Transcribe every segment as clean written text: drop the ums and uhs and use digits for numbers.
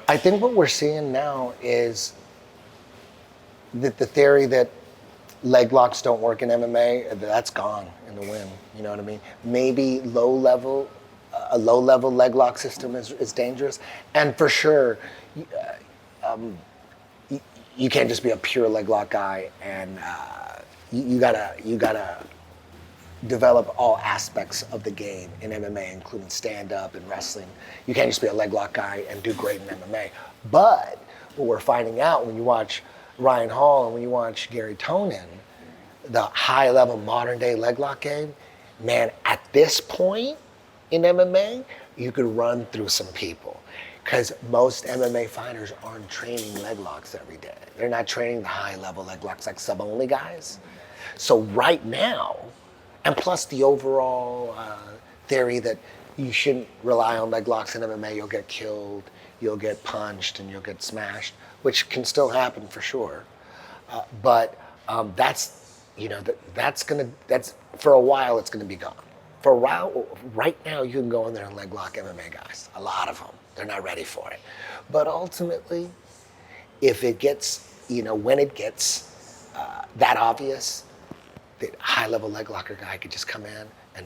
I think what we're seeing now is that the theory that leg locks don't work in MMA, that's gone in the wind. You know what I mean? Maybe a low level leg lock system is dangerous. And for sure, you can't just be a pure leg lock guy, and you gotta develop all aspects of the game in MMA, including stand up and wrestling. You can't just be a leg lock guy and do great in MMA. But what we're finding out when you watch Ryan Hall and when you watch Gary Tonin, the high level modern day leg lock game, man, at this point in MMA, you could run through some people. Because most MMA fighters aren't training leg locks every day. They're not training the high level leg locks like sub-only guys. So right now, and plus the overall theory that you shouldn't rely on leg locks in MMA, you'll get killed, you'll get punched, and you'll get smashed, which can still happen for sure. But that's for a while it's gonna be gone. For a while, right now you can go in there and leg lock MMA guys, a lot of them. They're not ready for it. But ultimately, if it gets, when it gets that obvious, the high level leg locker guy could just come in and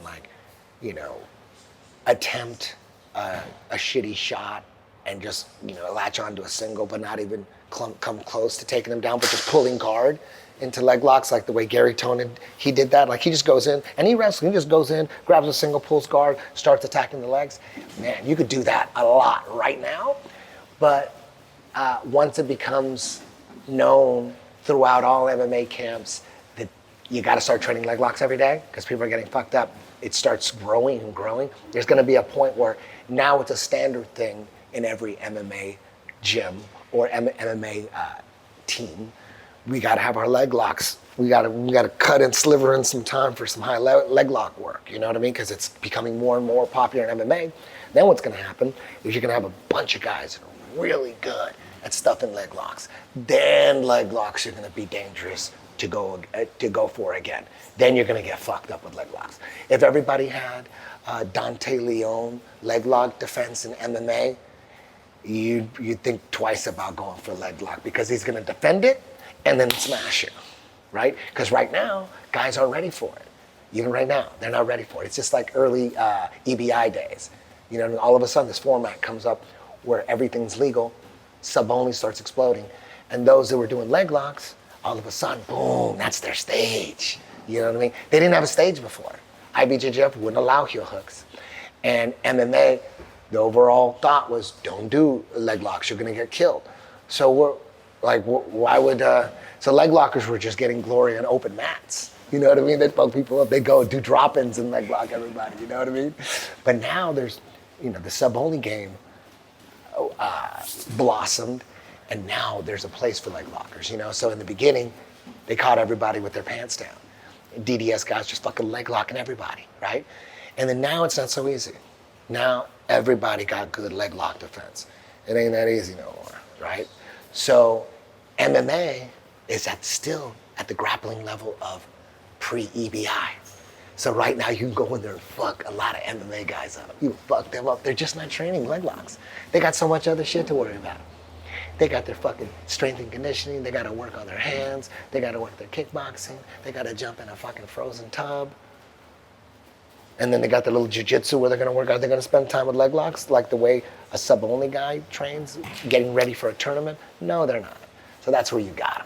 attempt a shitty shot and just, latch onto a single, but not even come close to taking them down, but just pulling guard into leg locks, like the way Gary Tonin, he did that. Like he just goes in, and he wrestling, he just goes in, grabs a single, pulls guard, starts attacking the legs. Man, you could do that a lot right now, but once it becomes known throughout all MMA camps that you gotta start training leg locks every day because people are getting fucked up, it starts growing and growing. There's gonna be a point where now it's a standard thing in every MMA gym or MMA team. We got to have our leg locks. We got to cut and sliver in some time for some high leg lock work. You know what I mean? Because it's becoming more and more popular in MMA. Then what's going to happen is you're going to have a bunch of guys that are really good at stuffing leg locks. Then leg locks are going to be dangerous to go for again. Then you're going to get fucked up with leg locks. If everybody had Dante Leon leg lock defense in MMA, you'd think twice about going for a leg lock because he's going to defend it and then smash you, right? Because right now, guys aren't ready for it. Even right now, they're not ready for it. It's just like early EBI days. All of a sudden this format comes up where everything's legal, sub-only starts exploding, and those that were doing leg locks, all of a sudden, boom, that's their stage. You know what I mean? They didn't have a stage before. IBJJF wouldn't allow heel hooks. And MMA, the overall thought was, don't do leg locks, you're gonna get killed. So we're like, why would, so leg lockers were just getting glory on open mats. You know what I mean? They'd fuck people up, they'd go do drop-ins and leg lock everybody, you know what I mean? But now there's, the sub-only game blossomed, and now there's a place for leg lockers, So in the beginning, they caught everybody with their pants down. DDS guys just fucking leg locking everybody, right? And then now it's not so easy. Now everybody got good leg lock defense. It ain't that easy no more, right? So MMA is still at the grappling level of pre-EBI. So right now you can go in there and fuck a lot of MMA guys up. You fuck them up. They're just not training leg locks. They got so much other shit to worry about. They got their fucking strength and conditioning. They got to work on their hands. They got to work their kickboxing. They got to jump in a fucking frozen tub. And then they got their little jiu-jitsu where they're going to work out. They're going to spend time with leg locks like the way a sub-only guy trains, getting ready for a tournament. No, they're not. So that's where you got